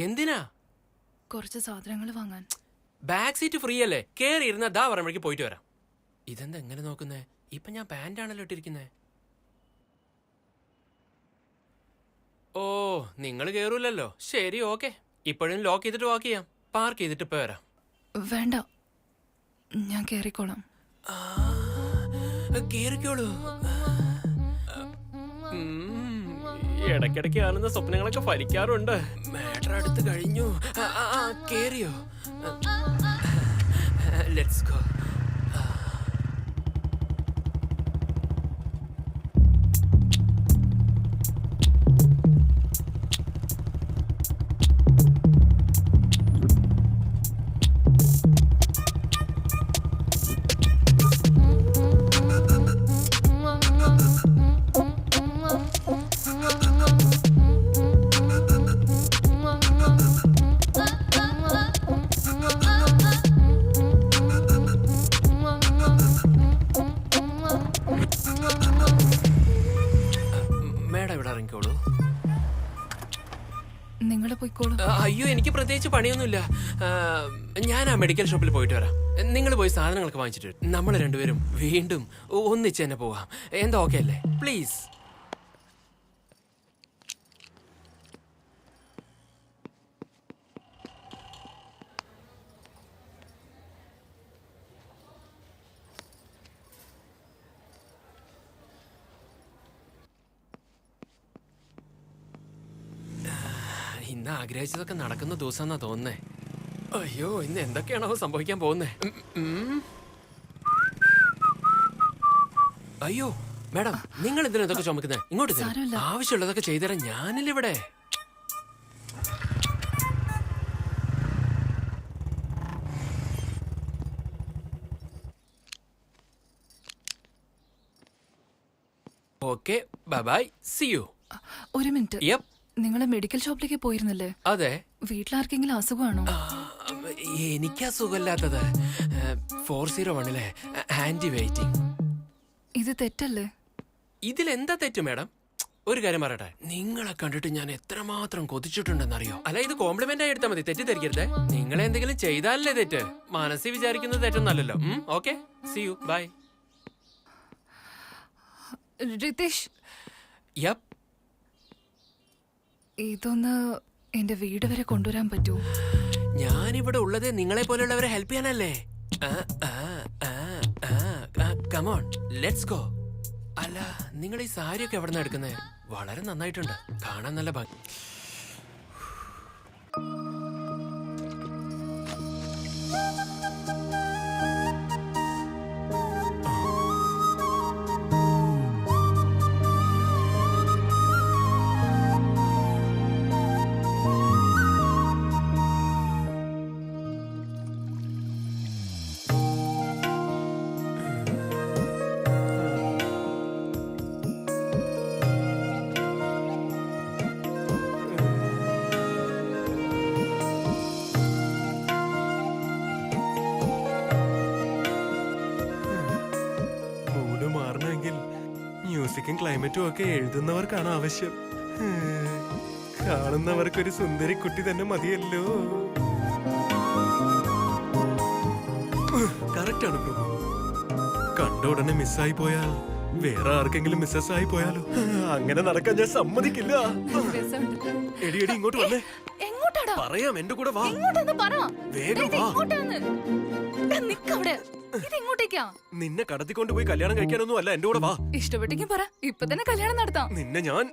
എന്തിനാ? കുറച്ച് സാധനങ്ങൾ വാങ്ങാൻ. ബാക്ക് സീറ്റ് ഫ്രീ അല്ലേ? കേറി ഇരുന്ന ദാ പറയുമ്പോഴേക്ക് പോയിട്ട് വരാം. ഇതെന്താ എങ്ങനെ നോക്കുന്നേ? ഇപ്പൊ ഞാൻ പാന്റാണല്ലോ ഇട്ടിരിക്കുന്നേ. ഓ, നിങ്ങൾ കേറൂലല്ലോ. ശരി, ഓക്കെ. ഇപ്പോഴും ലോക്ക് ചെയ്തിട്ട് വാക്ക് ചെയ്യാം. പാർക്ക് ചെയ്തിട്ട് ഇപ്പൊ വരാം. വേണ്ട, ഞാൻ കേറിക്കോളാം. കേറിക്കോളൂ. ഇടയ്ക്കിടയ്ക്ക് കാണുന്ന സ്വപ്നങ്ങളൊക്കെ ഫലിക്കാറുണ്ട്. മാറ്റർ അടുത്ത് കഴിഞ്ഞു. കേറിയോ? Let's go. അയ്യോ, എനിക്ക് പ്രത്യേകിച്ച് പണിയൊന്നുമില്ല. ഞാൻ ആ മെഡിക്കൽ ഷോപ്പിൽ പോയിട്ട് വരാം. നിങ്ങൾ പോയി സാധനങ്ങളൊക്കെ വാങ്ങിച്ചിട്ട് വരും. നമ്മൾ രണ്ടുപേരും വീണ്ടും ഒന്നിച്ച് തന്നെ പോവാം. എന്താ ഓക്കെ അല്ലേ? പ്ലീസ്. ഇന്ന് ആഗ്രഹിച്ചതൊക്കെ നടക്കുന്ന ദിവസം എന്നാ തോന്നുന്നേ. അയ്യോ, ഇന്ന് എന്തൊക്കെയാണോ സംഭവിക്കാൻ പോകുന്നേ? അയ്യോ മാഡം, നിങ്ങൾ എന്തിനാ ഇതൊക്കെ ചുമക്കുന്നേ? ഇങ്ങോട്ട് ആവശ്യമുള്ളതൊക്കെ ചെയ്തുതരാൻ ഞാനില്ല ഇവിടെ. Okay, bye bye, see you. ഒരു മിനിറ്റ്. യപ്പ്. നിങ്ങൾ മെഡിക്കൽ ഷോപ്പിലേക്ക് പോയിരുന്നല്ലേ? അതെ. വീട്ടിലാർക്കെങ്കിലും അസുഖമാണോ? എനിക്ക് അസുഖമില്ലാത്തത് 401 ആന്റി വെയിറ്റിംഗ്. ഇത് തെറ്റല്ലേ? ഇതിലെന്താ തെറ്റ് മാഡം? ഒരു കാര്യം പറയട്ടെ, നിങ്ങളെ കണ്ടിട്ട് ഞാൻ എത്രമാത്രം കൊതിച്ചിട്ടുണ്ടെന്നറിയോ? അല്ല, ഇത് കോംപ്ലിമെന്റ് ആയി എടുത്താൽ മതി, തെറ്റിദ്ധരിക്കരുത്. നിങ്ങൾ എന്തെങ്കിലും ചെയ്താലല്ലേ തെറ്റ്. മനസ്സിൽ വിചാരിക്കുന്നത് തെറ്റൊന്നല്ലല്ലോ. Okay, see you, bye. Ritesh, yup. ഇതൊന്ന് എന്റെ വീട് വരെ കൊണ്ടുവരാൻ പറ്റുമോ? ഞാനിവിടെ ഉള്ളത് നിങ്ങളെ പോലെയുള്ളവരെ ഹെൽപ്പ് ചെയ്യാനല്ലേ. Come on, let's go. അല്ല, നിങ്ങൾ ഈ സാരിയൊക്കെ എവിടെ നിന്നാ എടുക്കുന്നത്? വളരെ നന്നായിട്ടുണ്ട്, കാണാൻ നല്ല ഭംഗി. മ്യൂസിക്കും ക്ലൈമറ്റും ഒക്കെ എഴുതുന്നവർക്കാണ് ആവശ്യം. കാണുന്നവർക്കൊരു സുന്ദരി കുട്ടി തന്നെ മതിയല്ലോ. കറക്റ്റാണ് പ്രഭു. കണ്ട ഉടനെ മിസ്സായി പോയാൽ വേറെ ആർക്കെങ്കിലും മിസ്സസ് ആയി പോയാലോ? അങ്ങനെ നടക്കാൻ ഞാൻ സമ്മതിക്കില്ല. എടി എടി, ഇങ്ങോട്ട് വന്നേ. പറയാം, എന്റെ കൂടെ വാ. വേഗം വാ. നിന്നെ കടത്തിക്കൊണ്ടുപോയി കല്യാണം കഴിക്കാനൊന്നും അല്ല, എന്റെ കൂടെ വാ. ഇഷ്ടപ്പെട്ടെങ്കിൽ പറ, ഇപ്പൊ തന്നെ കല്യാണം നടത്താം. നിന്നെ ഞാൻ,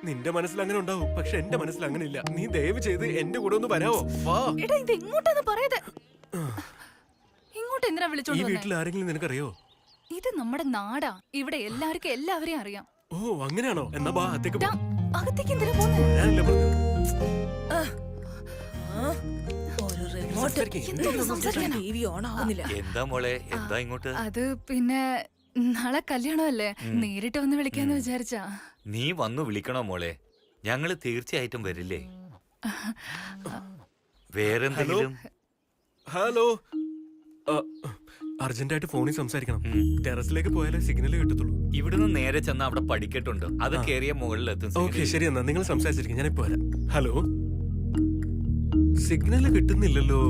നിന്റെ മനസ്സിൽ അങ്ങനെ ഉണ്ടാവും, പക്ഷെ എന്റെ മനസ്സിൽ അങ്ങനെ ഇല്ല. നീ ദയവ് ചെയ്ത് എന്റെ കൂടെ ഒന്ന് വരാവോ? വാ. ഇങ്ങോട്ട് എന്തിനാ വിളിച്ചോണ്ട്? ഈ വീട്ടിൽ ആരെങ്കിലും നിനക്കറിയോ? ഇത് നമ്മുടെ നാടാ, ഇവിടെ എല്ലാവർക്കും എല്ലാവരെയും അറിയാം. ഓ, അങ്ങനെയാണോ? എന്നാ വാ, അകത്തേക്ക് പോ. അകത്തേക്ക് എന്തിനാ പോകുന്നത്? എന്താ മോളെ, എന്താ ഇങ്ങോട്ട്? അത് പിന്നെ നാളെ കല്യാണമല്ലേ, നേരിട്ട് വന്ന് വിളിക്കാന്ന് വിചാരിച്ചാ. നീ വന്നു വിളിക്കണോ മോളെ? ഞങ്ങള് തീർച്ചയായിട്ടും വരില്ലേ. വേറെന്തെങ്കിലും? ഹലോ, അർജന്റായിട്ട് ഫോണിൽ സംസാരിക്കണം. ടെറസിലേക്ക് പോയാലേ സിഗ്നൽ കിട്ടത്തുള്ളൂ. ഇവിടുന്ന് നേരെ ചെന്ന അവിടെ പഠിക്കട്ടുണ്ട്, അത് കേറിയ മുകളിലെത്തും. ഓക്കെ, ശരി, എന്നാ നിങ്ങൾ സംസാരിച്ചിരിക്കും, ഞാനിപ്പോ വരാം. ഹലോ, സിഗ്നല് കിട്ടുന്നില്ലല്ലോ.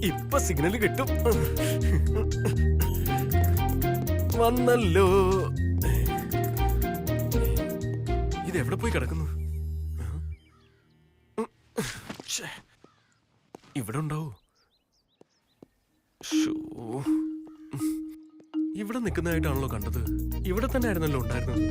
ഇപ്പൊ സിഗ്നല് കിട്ടും. വന്നല്ലോ. ഇതെവിടെ പോയി കിടക്കുന്നു? ഇവിടെ ഉണ്ടാവോ? ഇവിടെ നിൽക്കുന്നതായിട്ടാണല്ലോ കണ്ടത്. ഇവിടെ തന്നെ ആയിരുന്നല്ലോ ഉണ്ടായിരുന്നത്.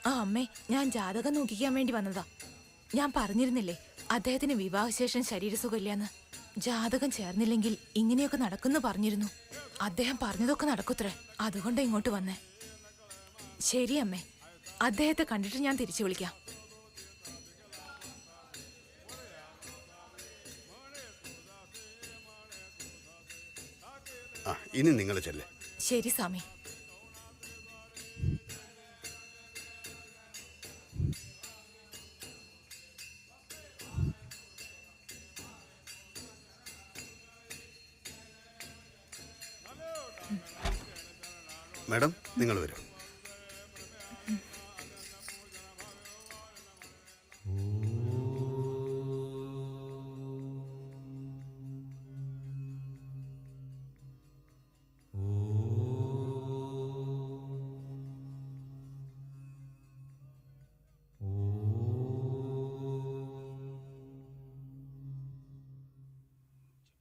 ആ അമ്മേ, ഞാൻ ജാതകം നോക്കിക്കാൻ വേണ്ടി വന്നതാ. ഞാൻ പറഞ്ഞിരുന്നില്ലേ അദ്ദേഹത്തിന് വിവാഹശേഷം ശരീരസുഖമില്ലാന്ന്. ജാതകം ചേർന്നില്ലെങ്കിൽ ഇങ്ങനെയൊക്കെ നടക്കുന്നു പറഞ്ഞിരുന്നു. അദ്ദേഹം പറഞ്ഞതൊക്കെ നടക്കുത്രേ. അതുകൊണ്ട് ഇങ്ങോട്ട് വന്നേ. ശരി അമ്മേ, അദ്ദേഹത്തെ കണ്ടിട്ട് ഞാൻ തിരിച്ചു വിളിക്കാം. ഇനി നിങ്ങൾ ചെല്ലേ. ശരി സ്വാമി. മാഡം, നിങ്ങൾ വരും.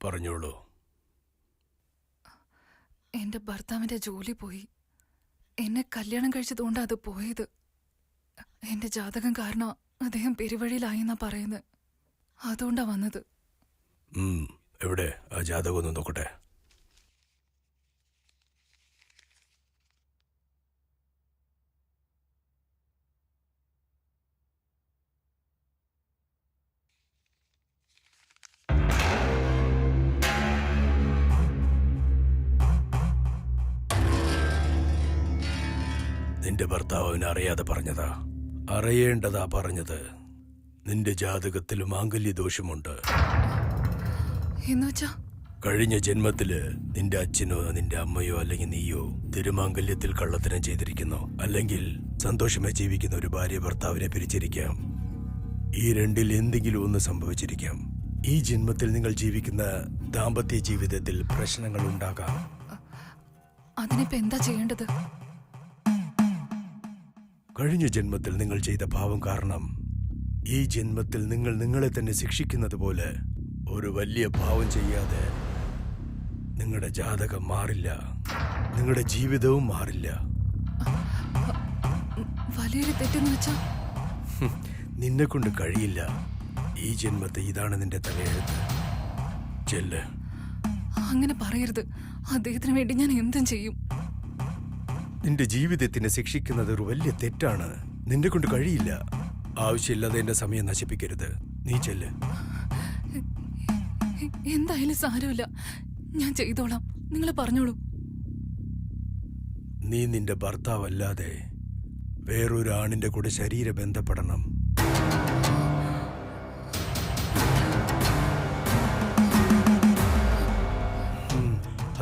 പറഞ്ഞോളൂ. എന്റെ ഭർത്താവിന്റെ ജോലി പോയി. എന്നെ കല്യാണം കഴിച്ചതുകൊണ്ട് അത് പോയത്. എന്റെ ജാതകം കാരണം അദ്ദേഹം പെരുവഴിയിലായെന്നാ പറയുന്നത്. അതുകൊണ്ടാ വന്നത്. എവിടെ ആ ജാതകം ഒന്ന് നോക്കട്ടെ. നിന്റെ ഭർത്താവ് അവനെ അറിയാതെ പറഞ്ഞതാ. അറിയേണ്ടതാ പറഞ്ഞത്. നിന്റെ ജാതകത്തിൽ മാംഗല്യദോഷമുണ്ട്. എന്നുവെച്ചാ കഴിഞ്ഞ ജന്മത്തില് നിന്റെ അച്ഛനോ നിന്റെ അമ്മയോ അല്ലെങ്കിൽ നീയോ തിരുമാംഗല്യത്തിൽ കള്ളത്തരം ചെയ്തിരിക്കുന്നു. അല്ലെങ്കിൽ സന്തോഷമായി ജീവിക്കുന്ന ഒരു ഭാര്യ ഭർത്താവിനെ പിരിച്ചിരിക്കാം. ഈ രണ്ടിൽ എന്തെങ്കിലും ഒന്ന് സംഭവിച്ചിരിക്കാം. ഈ ജന്മത്തിൽ നിങ്ങൾ ജീവിക്കുന്ന ദാമ്പത്യ ജീവിതത്തിൽ പ്രശ്നങ്ങൾ ഉണ്ടാകാം. അതിനിപ്പോ എന്താ ചെയ്യേണ്ടത്? കഴിഞ്ഞ ജന്മത്തിൽ നിങ്ങൾ ചെയ്ത പാവം കാരണം ഈ ജന്മത്തിൽ നിങ്ങൾ നിങ്ങളെ തന്നെ ശിക്ഷിക്കുന്നത് പോലെ ഒരു വലിയ പാവം ചെയ്യാതെ നിങ്ങളുടെ ജാതകം മാറില്ല. നിങ്ങളുടെ ജീവിതവും മാറില്ല. വലിയൊരു തെറ്റെന്ന് വെച്ചാ നിന്നെ കൊണ്ട് കഴിയില്ല. ഈ ജന്മത്തെ ഇതാണ് നിന്റെ തലയെഴുത്ത്. ചെല്ല്. അങ്ങനെ പറയരുത്. അദ്ദേഹത്തിന് വേണ്ടി ഞാൻ എന്തും ചെയ്യും. നിന്റെ ജീവിതത്തിനെ ശിക്ഷിക്കുന്നത് ഒരു വലിയ തെറ്റാണ്. നിന്നെ കൊണ്ട് കഴിയില്ല. ആവശ്യമില്ലാതെ എന്റെ സമയം നശിപ്പിക്കരുത്. നീ ചെല്ല്. എന്തായാലും സാരമില്ല, ഞാൻ ചെയ്തോളാം. നിങ്ങൾ പറഞ്ഞോളൂ. നീ നിന്റെ ഭർത്താവല്ലാതെ വേറൊരു ആണിന്റെ കൂടെ ശരീര ബന്ധപ്പെടണം.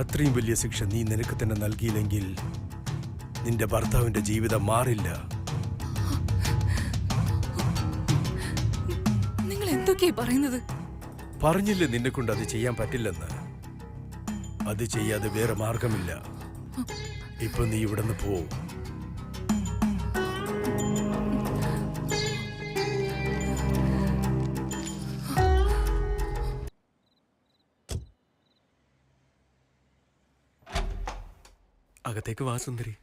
അത്രയും വലിയ ശിക്ഷ നീ നിനക്ക് തന്നെ നൽകിയില്ലെങ്കിൽ നിന്റെ ഭർത്താവിന്റെ ജീവിതം മാറില്ല. നിങ്ങൾ എന്തൊക്കെയാ പറയുന്നത്? പറഞ്ഞില്ലേ നിന്നെ കൊണ്ട് അത് ചെയ്യാൻ പറ്റില്ലെന്ന്. അത് ചെയ്യാതെ വേറെ മാർഗമില്ല. ഇപ്പൊ നീ ഇവിടുന്ന് പോ. അകത്തേക്ക് വാ സുന്ദരി.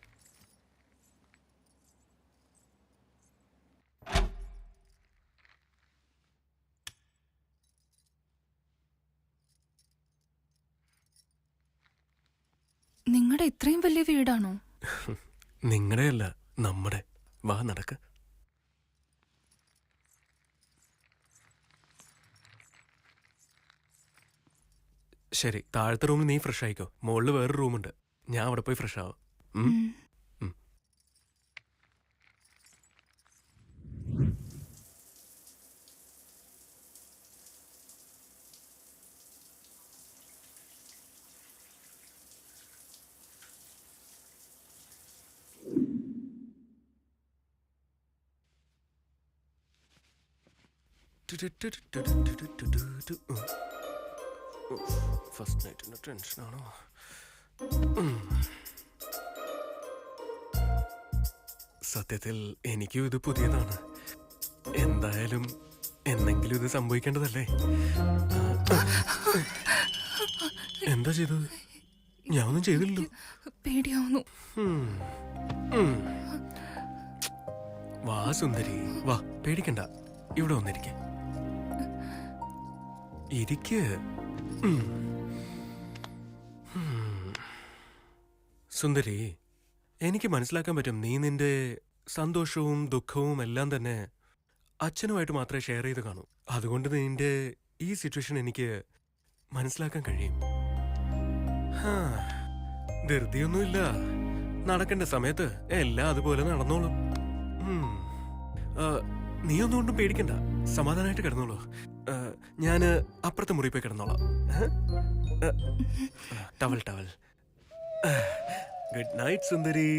നിങ്ങളുടെ ഇത്രയും വലിയ വീടാണോ? നിങ്ങളുടെ അല്ല, നമ്മുടെ. വാ നടക്ക്. ശരി, താഴത്തെ റൂമിൽ നീ ഫ്രഷ് ആയിക്കോ. മുകളിൽ വേറൊരു റൂമുണ്ട്, ഞാൻ അവിടെ പോയി ഫ്രഷ് ആവാം. ഉം? ഉം. ഫസ്റ്റ് നൈറ്റിന്റെ ടെൻഷനാണോ? സത്യത്തിൽ എനിക്കും ഇത് പുതിയതാണ്. എന്തായാലും എന്നെങ്കിലും ഇത് സംഭവിക്കേണ്ടതല്ലേ? എന്താ ചെയ്തത്? ഞാൻ ഒന്നും ചെയ്തില്ലല്ലോ. പേടിയാവുന്നു. വാ സുന്ദരി, വാ, പേടിക്കണ്ട. ഇവിടെ വന്നിരിക്കെ. ഇരിക്ക്. സുന്ദരി, എനിക്ക് മനസ്സിലാക്കാൻ പറ്റും നീ നിന്റെ സന്തോഷവും ദുഃഖവും എല്ലാം തന്നെ അച്ഛനുമായിട്ട് മാത്രമേ ഷെയർ ചെയ്ത് കാണൂ. അതുകൊണ്ട് നിന്റെ ഈ സിറ്റുവേഷൻ എനിക്ക് മനസ്സിലാക്കാൻ കഴിയും. ധൃതിയൊന്നുമില്ല. നടക്കേണ്ട സമയത്ത് എല്ലാം അതുപോലെ നടന്നോളും. നീ ഒന്നുകൊണ്ടും പേടിക്കണ്ട, സമാധാനമായിട്ട് കിടന്നോളൂ. ഞാന് അപ്പുറത്തെ മുറി പോയി കിടന്നോളാം. ടവൽ. ഗുഡ് നൈറ്റ് സുന്ദരി.